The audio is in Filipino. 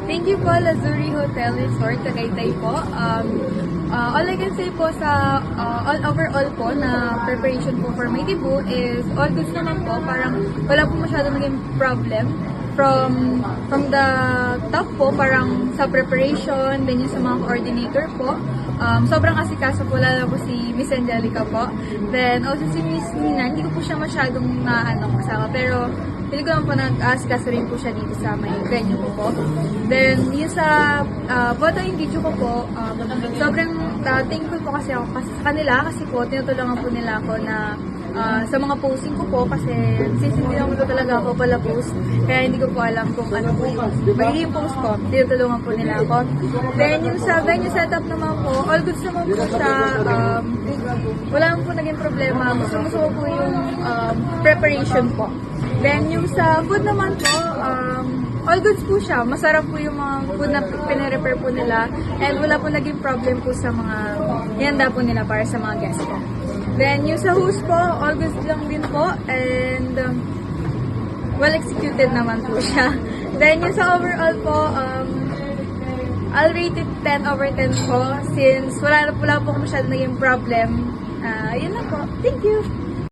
Thank you po, Lazuri Hotel Resort, Tagaytay po. All I can say po sa overall po na preparation po for my debut is all goods naman po. Parang wala po masyadong naging problem. From the top po, parang sa preparation, then yung sa mga coordinator po. Sobrang asikaso po, lalo po si Miss Angelica po. Then also si Miss Nina, hindi ko po siya masyadong kasama. Pero pili ko naman po nag-asikaso rin po siya dito sa may venue ko po. Then yung sa photo and video ko po, sobrang thankful po kasi ako sa kanila kasi po tinutulungan po nila ako na sa mga posting ko po kasi since hindi naman po talaga ako pala post, kaya hindi ko po alam kung ano po yung magiging post ko. Tinutulungan po nila ako. Then yung sa venue setup naman po, all goods naman po siya. Wala naman po naging problema. Gusto ko po yung preparation po. Then yung sa food naman po, all goods po siya. Masarap po yung mga food na pinare-prepare po nila. And wala po naging problem po sa mga ihanda po nila para sa mga guests po. Then yung sa host po, all goods lang din po. And well executed naman po siya. Then yung sa overall po, I'll rate it 10 over 10 po. Since wala po masyadong naging problem. Yun lang po. Thank you!